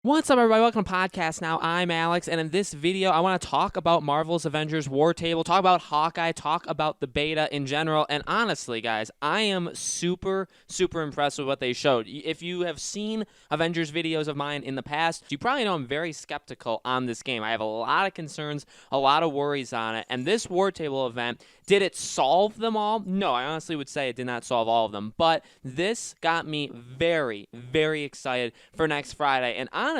What's up, everybody? Welcome to Podcast Now. I'm Alex, and in this video, I want to talk about Marvel's Avengers War Table, talk about Hawkeye, talk about the beta in general, and honestly, guys, I am super impressed with what they showed. If you have seen Avengers videos of mine in the past, you probably know I'm very skeptical on this game. I have a lot of concerns, a lot of worries on it, and this War Table event, did it solve them all? No, I honestly would say it did not solve all of them, but this got me very excited for next Friday, and honestly,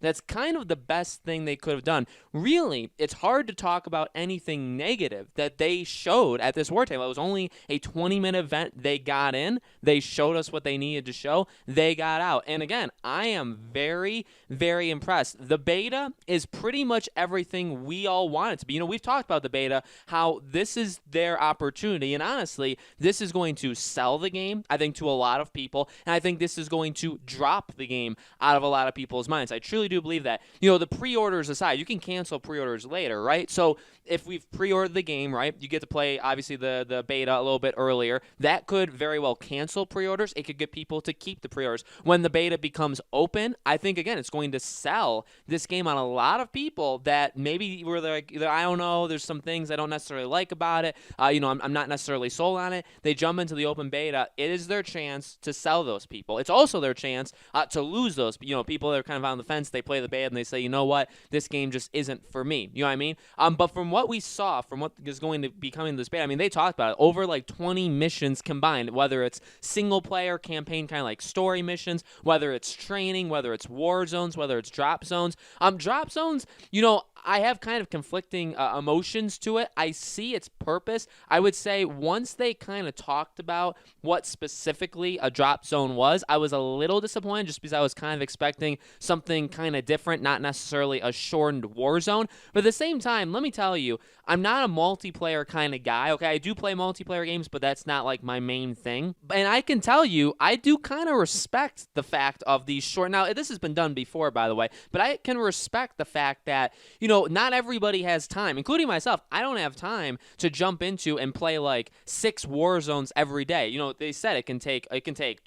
that's kind of the best thing they could have done. Really, it's hard to talk about anything negative that they showed at this War Table. It was only a 20-minute event. They got in, they showed us what they needed to show, they got out, and again, I am very impressed. The beta is pretty much everything we all want it to be. You know, we've talked about the beta, how this is their opportunity, and honestly, this is going to sell the game, I think, to a lot of people, and I think this is going to drop the game out of a lot of people's minds. I truly do believe that. You know, the pre-orders aside, you can cancel pre-orders later, right? So if we've pre-ordered the game, right, you get to play, obviously, the beta a little bit earlier. That could very well cancel pre-orders. It could get people to keep the pre-orders. When the beta becomes open, I think, again, it's going to sell this game on a lot of people that maybe were like, I don't know, there's some things I don't necessarily like about it. You know, I'm not necessarily sold on it. They jump into the open beta. It is their chance to sell those people. It's also their chance to lose those, you know, people that are kind of on the fence. They play the beta and they say, you know what, this game just isn't for me. You know what I mean? But from what we saw, from what is going to be coming to this beta, I mean, they talked about it, over like 20 missions combined, whether it's single player campaign, kind of like story missions, whether it's training, whether it's war zones, whether it's drop zones. Drop zones, you know, I have kind of conflicting emotions to it. I see its purpose. I would say once they kind of talked about what specifically a drop zone was, I was a little disappointed just because I was kind of expecting something kind of different, not necessarily a shortened war zone. But at the same time, let me tell you, I'm not a multiplayer kind of guy, okay? I do play multiplayer games, but that's not like my main thing. And I can tell you, I do kind of respect the fact of these short... Now, this has been done before, by the way, but I can respect the fact that, you know, not everybody has time, including myself. I don't have time to jump into and play like 6 war zones every day. You know, they said it can take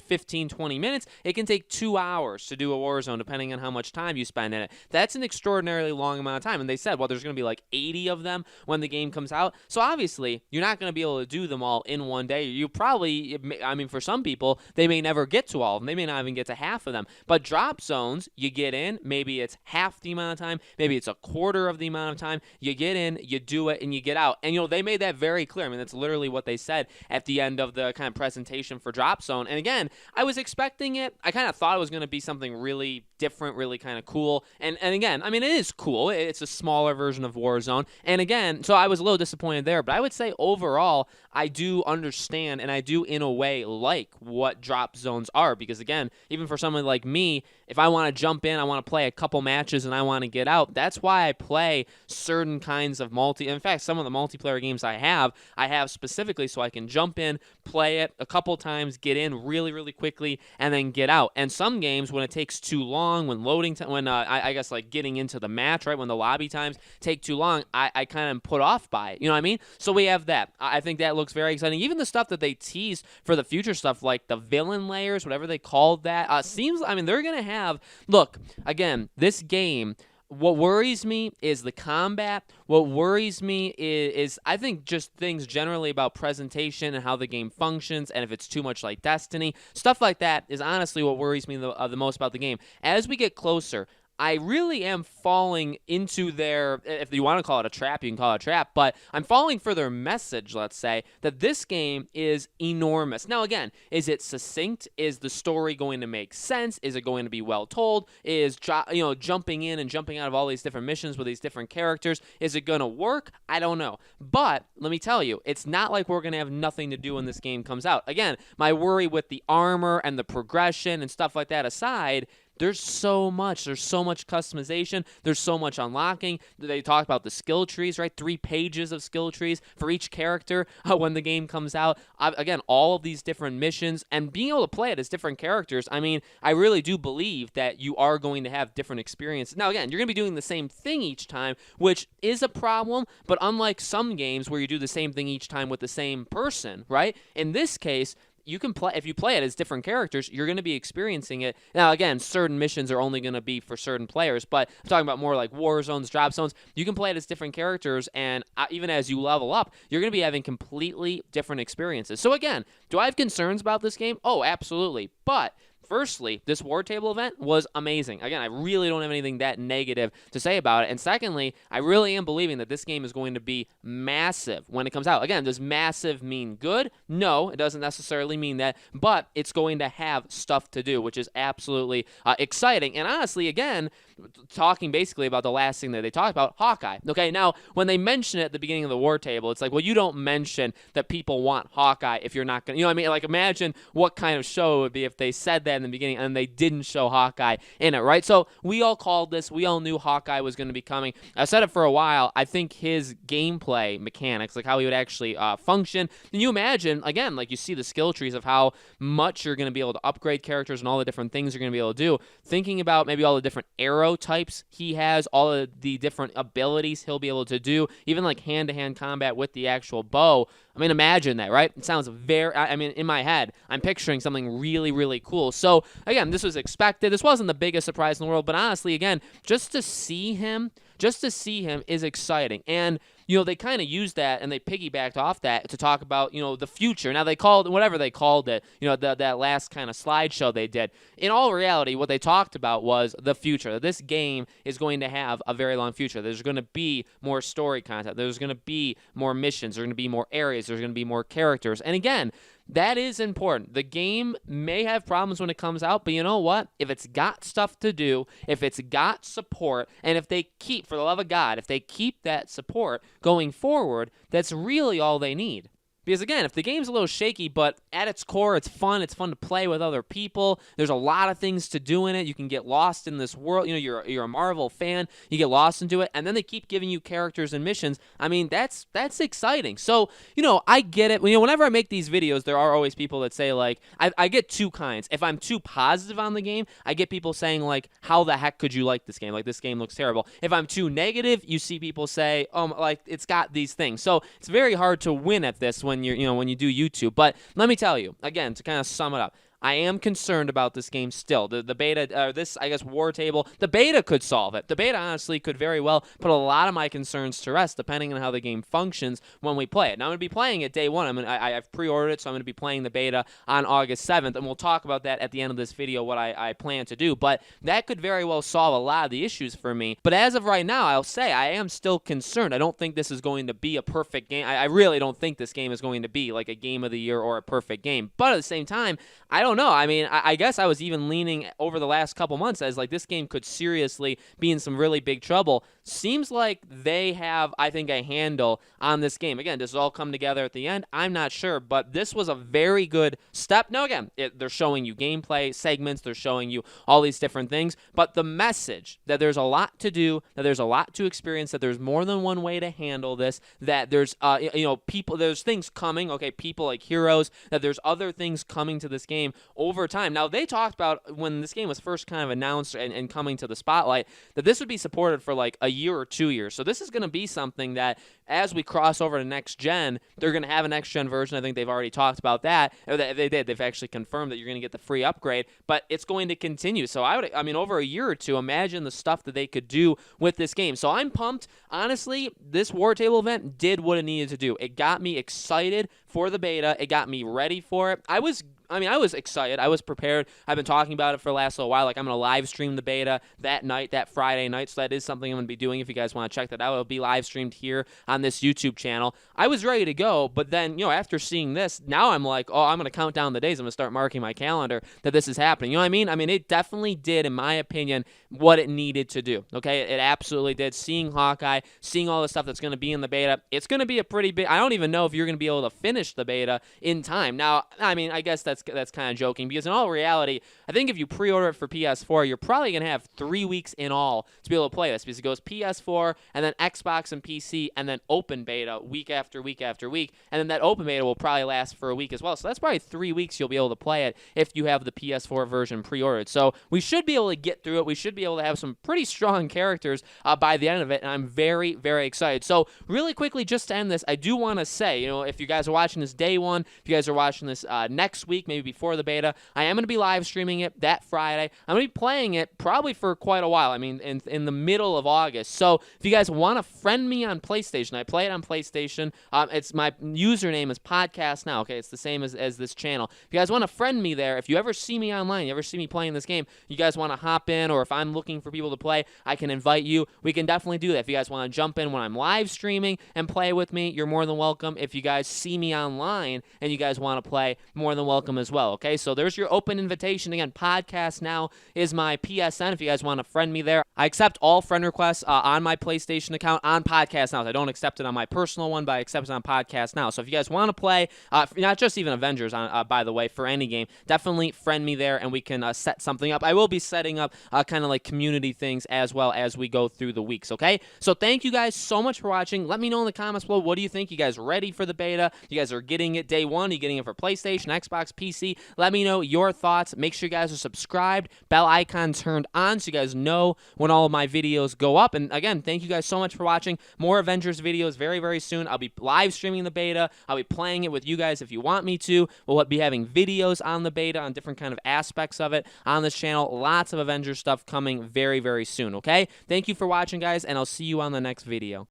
15, 20 minutes. It can take 2 hours to do a war zone, depending on how much time you spend in it. That's an extraordinarily long amount of time. And they said, well, there's going to be like 80 of them when the game comes out. So obviously, you're not going to be able to do them all in one day. You probably, I mean, for some people, they may never get to all of them. They may not even get to half of them. But drop zones, you get in, maybe it's half the amount of time, maybe it's a quarter of the amount of time. You get in, you do it, and you get out. And, you know, they made that very clear. I mean, that's literally what they said at the end of the kind of presentation for Drop Zone. And again, I was expecting it. I kind of thought it was going to be something really different, really kind of cool. And again, I mean, it is cool. It's a smaller version of Warzone. And again, so I was a little disappointed there. But I would say overall, I do understand and I do, in a way, like what drop zones are. Because again, even for someone like me, if I want to jump in, I want to play a couple matches and I want to get out, that's why I play certain kinds of in fact, some of the multiplayer games I have specifically so I can jump in, play it a couple times, get in really quickly, and then get out. And some games, when it takes too long, when loading time, when I guess like getting into the match, right, when the lobby times take too long, I kind of put off by it. You know what I mean? So we have that. I think that looks very exciting. Even the stuff that they teased for the future stuff, like the villain layers, whatever they called that, seems, I mean, they're going to have, look, again, this game, what worries me is the combat. What worries me is I think just things generally about presentation and how the game functions, and if it's too much like Destiny. Stuff like that is honestly what worries me the most about the game. As we get closer, I really am falling into their, if you want to call it a trap, you can call it a trap, but I'm falling for their message, let's say, that this game is enormous. Now, again, is it succinct? Is the story going to make sense? Is it going to be well told? Is, you know, jumping in and jumping out of all these different missions with these different characters, is it going to work? I don't know. But let me tell you, it's not like we're going to have nothing to do when this game comes out. Again, my worry with the armor and the progression and stuff like that aside, there's so much customization. There's so much unlocking. They talked about the skill trees, right? 3 pages of skill trees for each character when the game comes out. Again, all of these different missions and being able to play it as different characters. I mean, I really do believe that you are going to have different experiences. Now, again, you're going to be doing the same thing each time, which is a problem, but unlike some games where you do the same thing each time with the same person, right? In this case, you can play, if you play it as different characters, you're going to be experiencing it. Now, again, certain missions are only going to be for certain players, but I'm talking about more like war zones, drop zones. You can play it as different characters, and even as you level up, you're going to be having completely different experiences. So again, do I have concerns about this game? Oh, absolutely. But firstly, this War Table event was amazing. Again, I really don't have anything that negative to say about it. And secondly, I really am believing that this game is going to be massive when it comes out. Again, does massive mean good? No, it doesn't necessarily mean that, but it's going to have stuff to do, which is absolutely exciting. And honestly, again, talking basically about the last thing that they talked about, Hawkeye. Okay, now, when they mention it at the beginning of the War Table, it's like, well, you don't mention that people want Hawkeye if you're not going to, you know what I mean? Like, imagine what kind of show it would be if they said that in the beginning and they didn't show Hawkeye in it, right? So we all called this. We all knew Hawkeye was going to be coming. I said it for a while. I think his gameplay mechanics, like how he would actually function, can you imagine, again, like you see the skill trees of how much you're going to be able to upgrade characters and all the different things you're going to be able to do, thinking about maybe all the different arrow types he has, all of the different abilities he'll be able to do, even like hand-to-hand combat with the actual bow. I mean, imagine that, right? It sounds very, I mean, in my head, I'm picturing something really, really cool. So, again, this was expected. This wasn't the biggest surprise in the world, but honestly, again, just to see him is exciting. And, you know, they kind of used that and they piggybacked off that to talk about, you know, the future. Now, they called, whatever they called it, you know, that last kind of slideshow they did. In all reality, what they talked about was the future. This game is going to have a very long future. There's going to be more story content. There's going to be more missions. There's going to be more areas. There's going to be more characters. And again, that is important. The game may have problems when it comes out, but you know what? If it's got stuff to do, if it's got support, and if they keep, for the love of God, if they keep that support going forward, that's really all they need. Because again, if the game's a little shaky, but at its core, it's fun to play with other people, there's a lot of things to do in it, you can get lost in this world, you know, you're a Marvel fan, you get lost into it, and then they keep giving you characters and missions. I mean, that's exciting. So, you know, I get it. You know, whenever I make these videos, there are always people that say, like, I get two kinds. If I'm too positive on the game, I get people saying, like, how the heck could you like this game? Like, this game looks terrible. If I'm too negative, you see people say, like, it's got these things. So it's very hard to win at this when you do YouTube. But let me tell you, again, to kind of sum it up, I am concerned about this game still. The beta, this, I guess, War Table, the beta could solve it. The beta, honestly, could very well put a lot of my concerns to rest, depending on how the game functions when we play it. Now, I'm going to be playing it day one. I've pre-ordered it, so I'm going to be playing the beta on August 7th, and we'll talk about that at the end of this video, what I plan to do. But that could very well solve a lot of the issues for me. But as of right now, I'll say I am still concerned. I don't think this is going to be a perfect game. I really don't think this game is going to be like a game of the year or a perfect game. But at the same time, I don't know. I mean, I guess I was even leaning over the last couple months as like this game could seriously be in some really big trouble. Seems like they have, I think, a handle on this game. Again, does it all come together at the end? I'm not sure, but this was a very good step. Now, again, they're showing you gameplay segments. They're showing you all these different things, but the message that there's a lot to do, that there's a lot to experience, that there's more than one way to handle this, that there's, people, there's things coming, okay, people like heroes, that there's other things coming to this game over time. Now, they talked about when this game was first kind of announced and coming to the spotlight that this would be supported for like a year or 2 years. So this is going to be something that as we cross over to next gen, they're going to have a next gen version. I think they've already talked about that. Or they did. They've actually confirmed that you're going to get the free upgrade, but it's going to continue. So I mean, over a year or two, imagine the stuff that they could do with this game. So I'm pumped. Honestly, this War Table event did what it needed to do. It got me excited for the beta. It got me ready for it. I was excited. I was prepared. I've been talking about it for the last little while. Like, I'm going to live stream the beta that night, that Friday night. So that is something I'm going to be doing if you guys want to check that out. It'll be live streamed here on this YouTube channel. I was ready to go, but then, after seeing this, now I'm like, oh, I'm going to count down the days. I'm going to start marking my calendar that this is happening. You know what I mean? I mean, it definitely did, in my opinion, what it needed to do. Okay? It absolutely did. Seeing Hawkeye, seeing all the stuff that's going to be in the beta, it's going to be a pretty big, I don't even know if you're going to be able to finish the beta in time. Now, I mean, I guess that's that's kind of joking, because in all reality, I think if you pre-order it for PS4, you're probably going to have 3 weeks in all to be able to play this, because it goes PS4 and then Xbox and PC and then open beta week after week after week, and then that open beta will probably last for a week as well. So that's probably 3 weeks you'll be able to play it if you have the PS4 version pre-ordered. So we should be able to get through it. We should be able to have some pretty strong characters by the end of it, and I'm very, very excited. So really quickly, just to end this, I do want to say, you know, if you guys are watching this day one, if you guys are watching this next week, maybe before the beta, I am going to be live streaming it that Friday. I'm going to be playing it probably for quite a while. I mean, in the middle of August. So if you guys want to friend me on PlayStation, I play it on PlayStation. It's my username is Podcast Now. Okay, it's the same as this channel. If you guys want to friend me there, if you ever see me online, you ever see me playing this game, you guys want to hop in, or if I'm looking for people to play, I can invite you. We can definitely do that. If you guys want to jump in when I'm live streaming and play with me, you're more than welcome. If you guys see me online and you guys want to play, more than welcome as well. Okay, so there's your open invitation. Again, Podcast Now is my PSN if you guys want to friend me there. I accept all friend requests on my PlayStation account on Podcast Now. I don't accept it on my personal one, but I accept it on Podcast Now. So if you guys want to play, not just even Avengers, by the way, for any game, definitely friend me there and we can set something up. I will be setting up kind of like community things as well as we go through the weeks, okay? So thank you guys so much for watching. Let me know in the comments below, what do you think? You guys ready for the beta? You guys are getting it day one? Are you getting it for PlayStation, Xbox, PC? Let me know your thoughts. Make sure you guys are subscribed, bell icon turned on so you guys know when all of my videos go up. And again, thank you guys so much for watching. More Avengers videos very, very soon. I'll be live streaming the beta. I'll be playing it with you guys if you want me to. We'll be having videos on the beta on different kind of aspects of it on this channel. Lots of Avengers stuff coming very, very soon, okay? Thank you for watching, guys, and I'll see you on the next video.